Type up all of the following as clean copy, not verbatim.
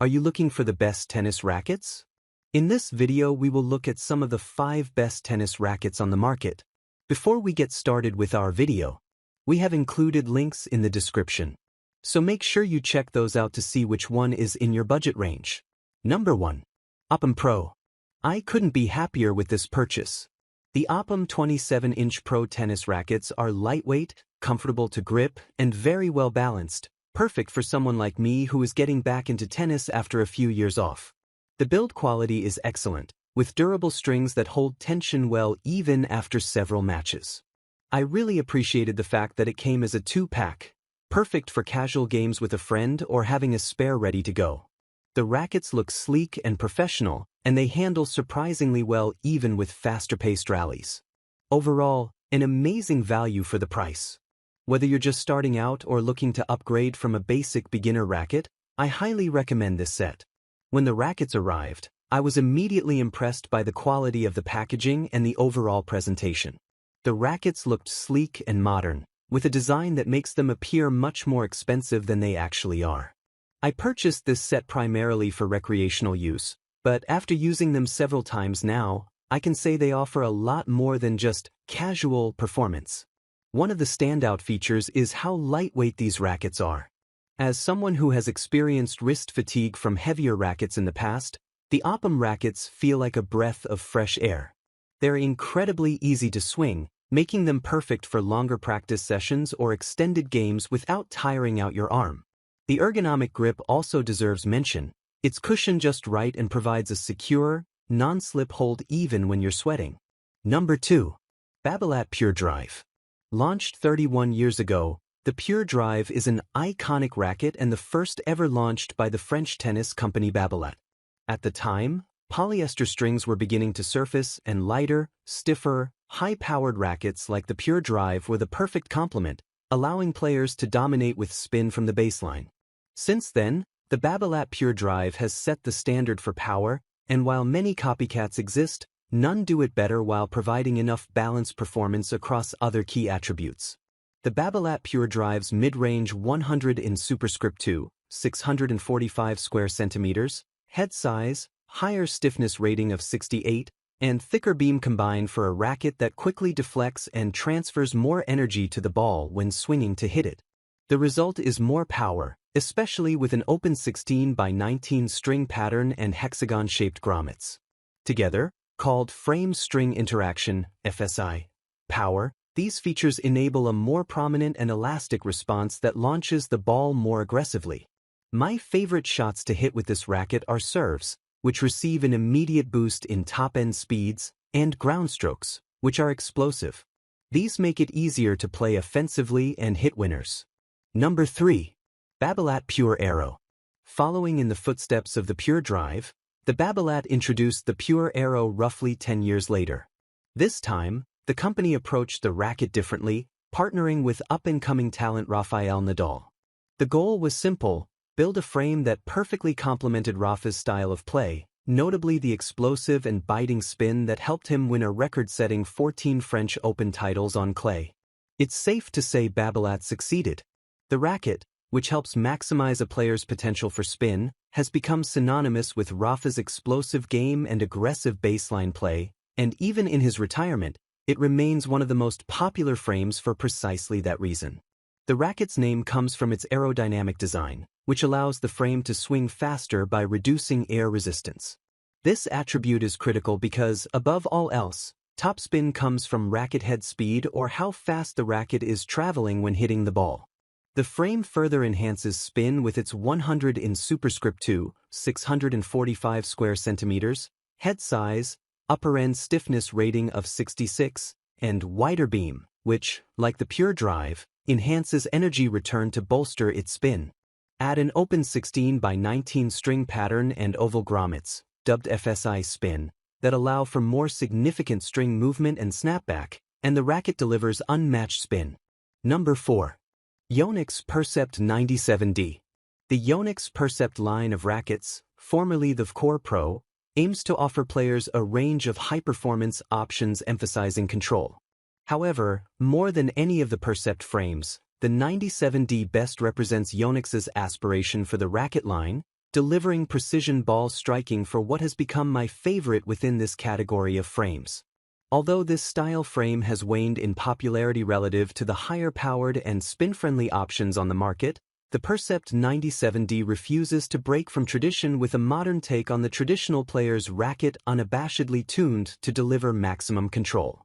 Are you looking for the best tennis rackets? In this video we will look at some of the 5 best tennis rackets on the market. Before we get started with our video, we have included links in the description. So make sure you check those out to see which one is in your budget range. Number 1. OPPUM Pro. I couldn't be happier with this purchase. The OPPUM 27-inch Pro tennis rackets are lightweight, comfortable to grip, and very well balanced, perfect for someone like me who is getting back into tennis after a few years off. The build quality is excellent, with durable strings that hold tension well even after several matches. I really appreciated the fact that it came as a 2-pack, perfect for casual games with a friend or having a spare ready to go. The rackets look sleek and professional, and they handle surprisingly well even with faster-paced rallies. Overall, an amazing value for the price. Whether you're just starting out or looking to upgrade from a basic beginner racket, I highly recommend this set. When the rackets arrived, I was immediately impressed by the quality of the packaging and the overall presentation. The rackets looked sleek and modern, with a design that makes them appear much more expensive than they actually are. I purchased this set primarily for recreational use, but after using them several times now, I can say they offer a lot more than just casual performance. One of the standout features is how lightweight these rackets are. As someone who has experienced wrist fatigue from heavier rackets in the past, the OPPUM rackets feel like a breath of fresh air. They're incredibly easy to swing, making them perfect for longer practice sessions or extended games without tiring out your arm. The ergonomic grip also deserves mention. It's cushioned just right and provides a secure, non-slip hold even when you're sweating. Number 2. Babolat Pure Drive. Launched 31 years ago, the Pure Drive is an iconic racket and the first ever launched by the French tennis company Babolat. At the time, polyester strings were beginning to surface and lighter, stiffer, high-powered rackets like the Pure Drive were the perfect complement, allowing players to dominate with spin from the baseline. Since then, the Babolat Pure Drive has set the standard for power, and while many copycats exist, none do it better while providing enough balanced performance across other key attributes. The Babolat Pure Drive's mid-range 100 in superscript 2, 645 square centimeters, head size, higher stiffness rating of 68, and thicker beam combine for a racket that quickly deflects and transfers more energy to the ball when swinging to hit it. The result is more power, especially with an open 16x19 string pattern and hexagon-shaped grommets. Together, called Frame String Interaction, FSI, power, these features enable a more prominent and elastic response that launches the ball more aggressively. My favorite shots to hit with this racket are serves, which receive an immediate boost in top-end speeds, and ground strokes, which are explosive. These make it easier to play offensively and hit winners. Number 3. Babolat Pure Aero. Following in the footsteps of the Pure Drive, the Babolat introduced the Pure Aero roughly 10 years later. This time, the company approached the racket differently, partnering with up-and-coming talent Rafael Nadal. The goal was simple: build a frame that perfectly complemented Rafa's style of play, notably the explosive and biting spin that helped him win a record-setting 14 French Open titles on clay. It's safe to say Babolat succeeded. The racket, which helps maximize a player's potential for spin, has become synonymous with Rafa's explosive game and aggressive baseline play, and even in his retirement, it remains one of the most popular frames for precisely that reason. The racket's name comes from its aerodynamic design, which allows the frame to swing faster by reducing air resistance. This attribute is critical because, above all else, topspin comes from racket head speed or how fast the racket is traveling when hitting the ball. The frame further enhances spin with its 100 in superscript 2, 645 square centimeters, head size, upper end stiffness rating of 66, and wider beam, which, like the Pure Drive, enhances energy return to bolster its spin. Add an open 16x19 string pattern and oval grommets, dubbed FSI spin, that allow for more significant string movement and snapback, and the racket delivers unmatched spin. Number 4. Yonex Percept 97D. The Yonex Percept line of rackets, formerly the Core Pro, aims to offer players a range of high-performance options emphasizing control. However, more than any of the Percept frames, the 97D best represents Yonex's aspiration for the racket line, delivering precision ball striking for what has become my favorite within this category of frames. Although this style frame has waned in popularity relative to the higher-powered and spin-friendly options on the market, the Percept 97D refuses to break from tradition with a modern take on the traditional player's racket, unabashedly tuned to deliver maximum control.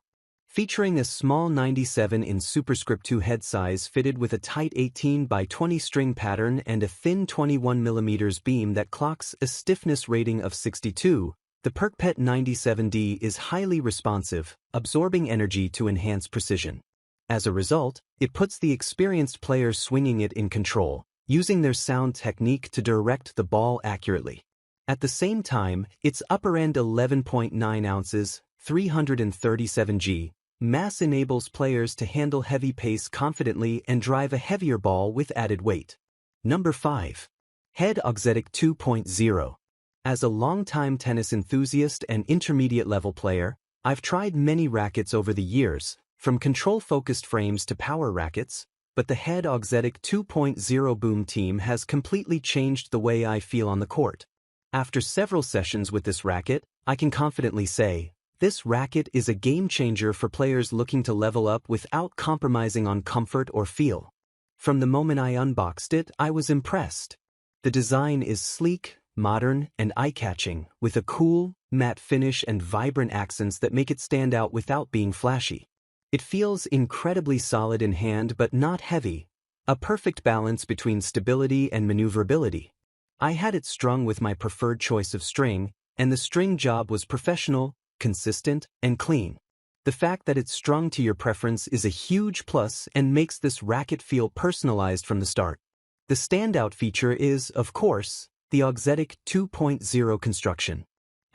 Featuring a small 97 in superscript 2 head size fitted with a tight 18 by 20 string pattern and a thin 21 mm beam that clocks a stiffness rating of 62, the Percept 97D is highly responsive, absorbing energy to enhance precision. As a result, it puts the experienced player swinging it in control, using their sound technique to direct the ball accurately. At the same time, its upper-end 11.9 ounces, 337 G, mass enables players to handle heavy pace confidently and drive a heavier ball with added weight. Number 5. Head Auxetic 2.0. As a longtime tennis enthusiast and intermediate-level player, I've tried many rackets over the years, from control-focused frames to power rackets, but the Head Auxetic 2.0 Boom team has completely changed the way I feel on the court. After several sessions with this racket, I can confidently say, this racket is a game-changer for players looking to level up without compromising on comfort or feel. From the moment I unboxed it, I was impressed. The design is sleek, modern, and eye-catching, with a cool, matte finish and vibrant accents that make it stand out without being flashy. It feels incredibly solid in hand but not heavy, a perfect balance between stability and maneuverability. I had it strung with my preferred choice of string, and the string job was professional, consistent, and clean. The fact that it's strung to your preference is a huge plus and makes this racket feel personalized from the start. The standout feature is, of course, the Auxetic 2.0 construction.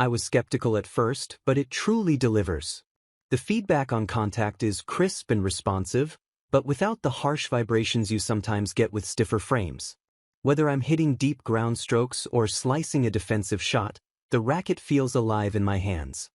I was skeptical at first, but it truly delivers. The feedback on contact is crisp and responsive, but without the harsh vibrations you sometimes get with stiffer frames. Whether I'm hitting deep ground strokes or slicing a defensive shot, the racket feels alive in my hands.